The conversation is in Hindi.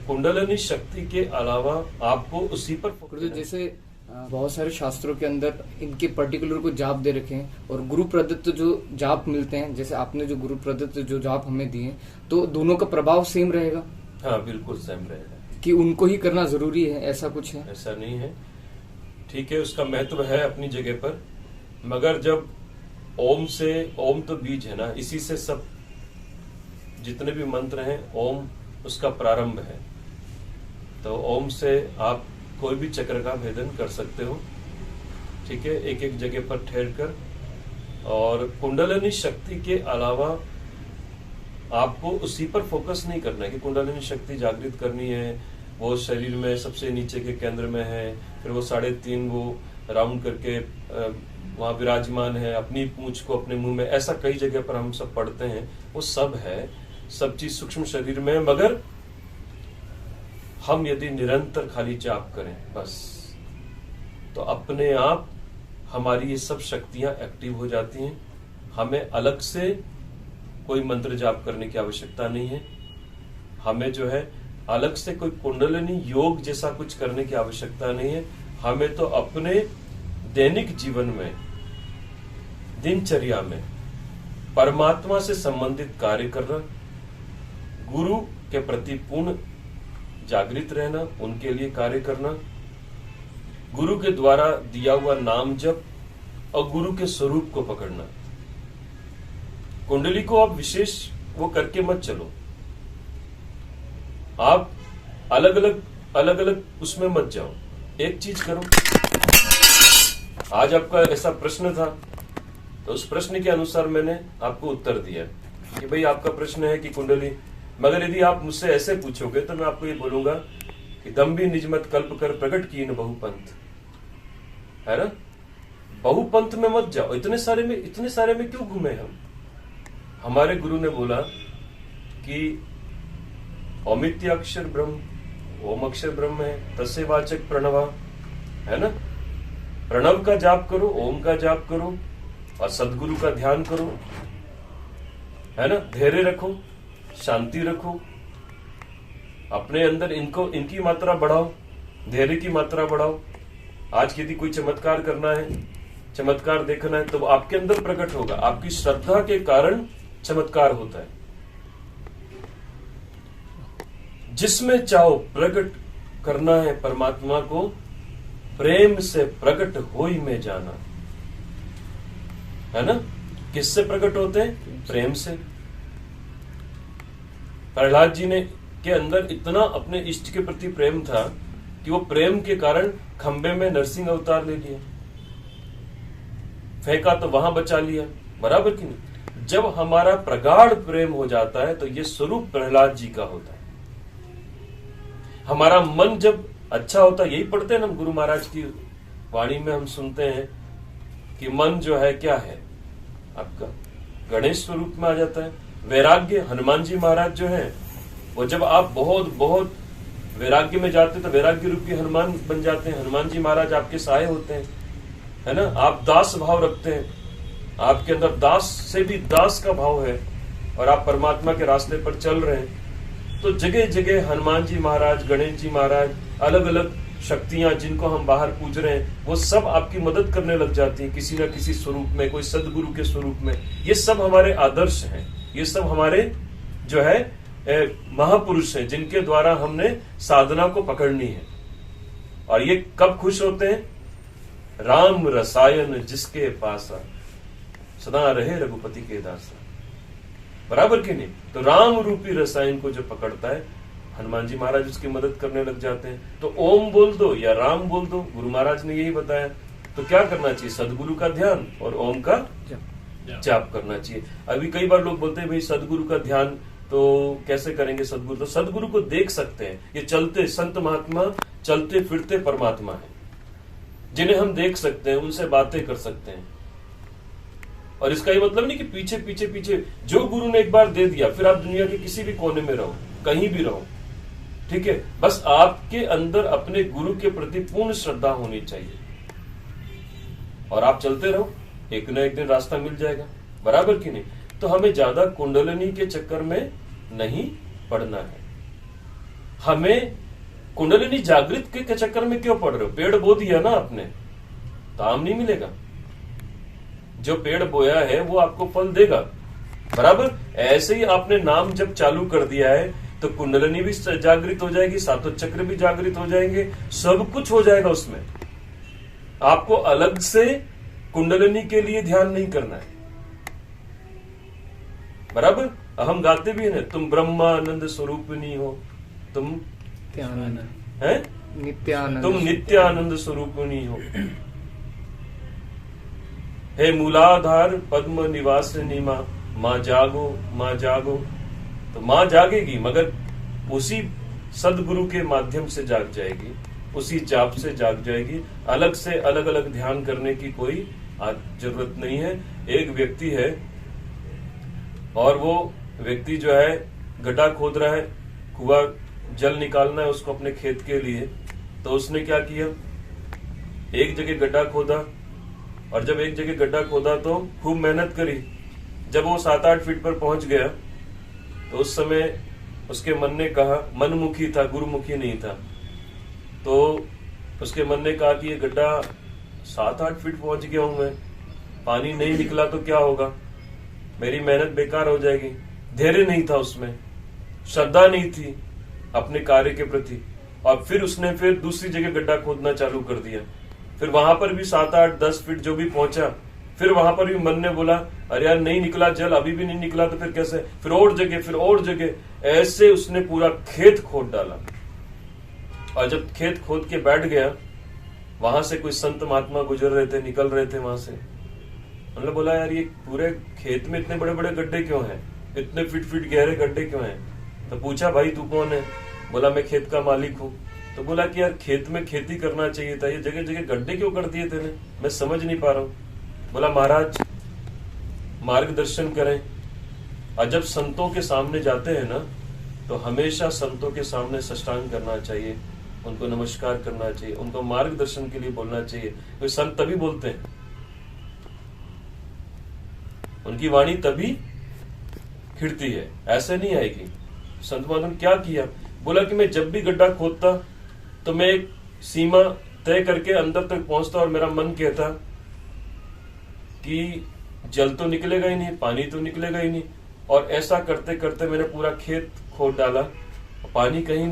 कुंडलिनी शक्ति के अलावा आपको उसी पर गुरुदेव, जैसे बहुत सारे शास्त्रों के अंदर इनके पर्टिकुलर को जाप दे रखे हैं और गुरु प्रदत्त जो जाप मिलते हैं, जैसे आपने जो गुरु प्रदत्त जो जाप हमें दिए, तो दोनों का प्रभाव सेम रहेगा? हाँ, बिल्कुल सेम रहेगा। कि उनको ही करना जरूरी है, ऐसा कुछ है? ऐसा नहीं है, ठीक है, उसका महत्व है अपनी जगह पर, मगर जब ओम से, ओम तो बीज है ना, इसी से सब जितने भी मंत्र हैं, ओम उसका प्रारंभ है। तो ओम से आप कोई भी चक्र का भेदन कर सकते हो, ठीक है, एक एक जगह पर ठहर कर। और कुंडलिनी शक्ति के अलावा आपको उसी पर फोकस नहीं करना है कि कुंडलिनी शक्ति जागृत करनी है, वो शरीर में सबसे नीचे के केंद्र में है, फिर वो 3.5 वो राउंड करके वहां विराजमान है, अपनी पूंछ को अपने मुंह में, ऐसा कई जगह पर हम सब पढ़ते हैं। वो सब है, सब चीज सूक्ष्म शरीर में, मगर हम यदि निरंतर खाली जाप करें बस, तो अपने आप हमारी ये सब शक्तियां एक्टिव हो जाती हैं। हमें अलग से कोई मंत्र जाप करने की आवश्यकता नहीं है, हमें जो है अलग से कोई कुंडलिनी योग जैसा कुछ करने की आवश्यकता नहीं है। हमें तो अपने दैनिक जीवन में, दिनचर्या में परमात्मा से संबंधित कार्य करना, गुरु के प्रति पूर्ण जागृत रहना, उनके लिए कार्य करना, गुरु के द्वारा दिया हुआ नाम जप और गुरु के स्वरूप को पकड़ना। कुंडली को आप विशेष वो करके मत चलो, आप अलग अलग उसमें मत जाओ, एक चीज करो। आज आपका ऐसा प्रश्न था, तो उस प्रश्न के अनुसार मैंने आपको उत्तर दिया कि भाई आपका प्रश्न है कि कुंडली, मगर यदि आप मुझसे ऐसे पूछोगे तो मैं आपको ये बोलूंगा कि दम्भी निजमत कल्प कर प्रकट की न बहुपंथ, है ना। बहुपंथ में मत जाओ, इतने सारे में क्यों घूमे हम। हमारे गुरु ने बोला कि ओमित्य अक्षर ब्रह्म, ओम अक्षर ब्रह्म है, तस्य वाचक प्रणवा, है ना। प्रणव का जाप करो, ओम का जाप करो और सदगुरु का ध्यान करो, है ना। धैर्य रखो, शांति रखो, अपने अंदर इनकी मात्रा बढ़ाओ, धैर्य की मात्रा बढ़ाओ। आज यदि कोई चमत्कार करना है, चमत्कार देखना है, तो आपके अंदर प्रकट होगा। आपकी श्रद्धा के कारण चमत्कार होता है। जिसमें चाहो प्रकट करना है परमात्मा को, प्रेम से प्रकट होई में जाना, है ना। किससे प्रकट होते हैं? प्रेम से। प्रहलाद जी ने के अंदर इतना अपने इष्ट के प्रति प्रेम था कि वो प्रेम के कारण खंबे में नरसिंह अवतार ले लिया, फेंका तो वहां बचा लिया, बराबर कि नहीं। जब हमारा प्रगाढ़ प्रेम हो जाता है तो ये स्वरूप प्रहलाद जी का होता है। हमारा मन जब अच्छा होता है, यही पढ़ते हैं ना गुरु महाराज की वाणी में, हम सुनते हैं कि मन जो है क्या है आपका, गणेश स्वरूप में आ जाता है। वैराग्य, हनुमान जी महाराज जो है, वो जब आप बहुत बहुत वैराग्य में जाते हैं तो वैराग्य रूपी हनुमान बन जाते हैं। हनुमान जी महाराज आपके सहाय होते हैं, है ना। आप दास भाव रखते हैं, आपके अंदर दास से भी दास का भाव है और आप परमात्मा के रास्ते पर चल रहे हैं, तो जगह जगह हनुमान जी महाराज, गणेश जी महाराज, अलग अलग शक्तियां जिनको हम बाहर पूज रहे हैं, वो सब आपकी मदद करने लग जाती हैं किसी न किसी स्वरूप में, कोई सदगुरु के स्वरूप में। ये सब हमारे आदर्श हैं, ये सब हमारे जो है महापुरुष हैं, जिनके द्वारा हमने साधना को पकड़नी है। और ये कब खुश होते हैं? राम रसायन जिसके पासा, सदा रहे रघुपति के दासा, बराबर कि नहीं। तो राम रूपी रसायन को जो पकड़ता है, हनुमान जी महाराज उसकी मदद करने लग जाते हैं। तो ओम बोल दो या राम बोल दो, गुरु महाराज ने यही बताया। तो क्या करना चाहिए? सदगुरु का ध्यान और ओम का जाप करना चाहिए। अभी कई बार लोग बोलते हैं भाई सदगुरु का ध्यान तो कैसे करेंगे? सदगुरु तो सदगुरु को देख सकते हैं, ये चलते संत महात्मा, चलते फिरते परमात्मा है, जिन्हें हम देख सकते हैं, उनसे बातें कर सकते हैं। और इसका ये मतलब नहीं कि पीछे पीछे पीछे, जो गुरु ने एक बार दे दिया फिर आप दुनिया के किसी भी कोने में रहो, कहीं भी रहो, ठीक है। बस आपके अंदर अपने गुरु के प्रति पूर्ण श्रद्धा होनी चाहिए और आप चलते रहो, एक न एक दिन रास्ता मिल जाएगा, बराबर कि नहीं। तो हमें ज्यादा कुंडलिनी के चक्कर में नहीं पड़ना है। हमें कुंडलिनी जागृत के चक्कर में क्यों पड़ रहे हो? पेड़ बो दिया ना आपने, तो आम नहीं मिलेगा। जो पेड़ बोया है वो आपको फल देगा, बराबर। ऐसे ही आपने नाम जब चालू कर दिया है तो कुंडलिनी भी जागृत हो जाएगी, सातों चक्र भी जागृत हो जाएंगे, सब कुछ हो जाएगा उसमें। आपको अलग से कुंडलिनी के लिए ध्यान नहीं करना है, बराबर। हम गाते भी हैं, तुम ब्रह्मानंद स्वरूपिणी हो, तुम नित्यानंद है, नित्यानंद, तुम नित्यानंद स्वरूपिणी हो। हे मूलाधार पद्म निवासिनी माँ जागो, माँ जागो। तो माँ जागेगी, मगर उसी सदगुरु के माध्यम से जाग जाएगी, उसी जाप से जाग जाएगी। अलग से अलग अलग ध्यान करने की कोई जरूरत नहीं है। एक व्यक्ति है और वो व्यक्ति जो है गड्ढा खोद रहा है, कुआं जल निकालना है उसको अपने खेत के लिए। तो उसने क्या किया, एक जगह गड्ढा खोदा, और जब एक जगह गड्ढा खोदा तो खूब मेहनत करी। जब वो 7-8 फीट पर पहुंच गया तो उस समय उसके मन ने कहा, मनमुखी था, गुरुमुखी नहीं था, तो उसके मन ने कहा कि ये गड्ढा 7-8 फीट पहुंच गया हूं मैं, पानी नहीं निकला तो क्या होगा, मेरी मेहनत बेकार हो जाएगी। धैर्य नहीं था उसमें, श्रद्धा नहीं थी अपने कार्य के प्रति। और फिर उसने फिर दूसरी जगह गड्ढा खोदना चालू कर दिया। फिर वहां पर भी 7-8-10 फीट जो भी पहुंचा, फिर वहां पर भी मन ने बोला, अरे यार नहीं निकला जल, अभी भी नहीं निकला तो फिर कैसे, फिर और जगह, फिर और जगह, ऐसे उसने पूरा खेत खोद डाला। और जब खेत खोद के बैठ गया, वहां से कोई संत महात्मा गुजर रहे थे, निकल रहे थे वहां से। उन्होंने बोला, यार ये पूरे खेत में इतने बड़े बड़े गड्ढे क्यों हैं, इतने फीट गहरे गड्ढे क्यों हैं? तो पूछा, भाई तू कौन है? बोला, मैं खेत का मालिक हूँ। तो बोला कि यार खेत में खेती करना चाहिए था, ये जगह जगह गड्ढे क्यों कर दिए तेने, मैं समझ नहीं पा रहा हूँ। बोला, महाराज मार्गदर्शन करें। और जब संतों के सामने जाते हैं ना, तो हमेशा संतों के सामने साष्टांग करना चाहिए, उनको नमस्कार करना चाहिए, उनको मार्गदर्शन के लिए बोलना चाहिए। कोई संत तभी बोलते हैं, उनकी वाणी तभी खिड़ती है, ऐसे नहीं आएगी। संत महात्मा ने क्या किया, बोला कि मैं जब भी गड्ढा खोदता तो मैं एक सीमा तय करके अंदर तक पहुंचता और मेरा मन कहता कि जल तो निकलेगा ही नहीं, पानी तो निकलेगा ही नहीं। और ऐसा करते करते मैंने पूरा खेत खोद डाला, पानी कहीं नहीं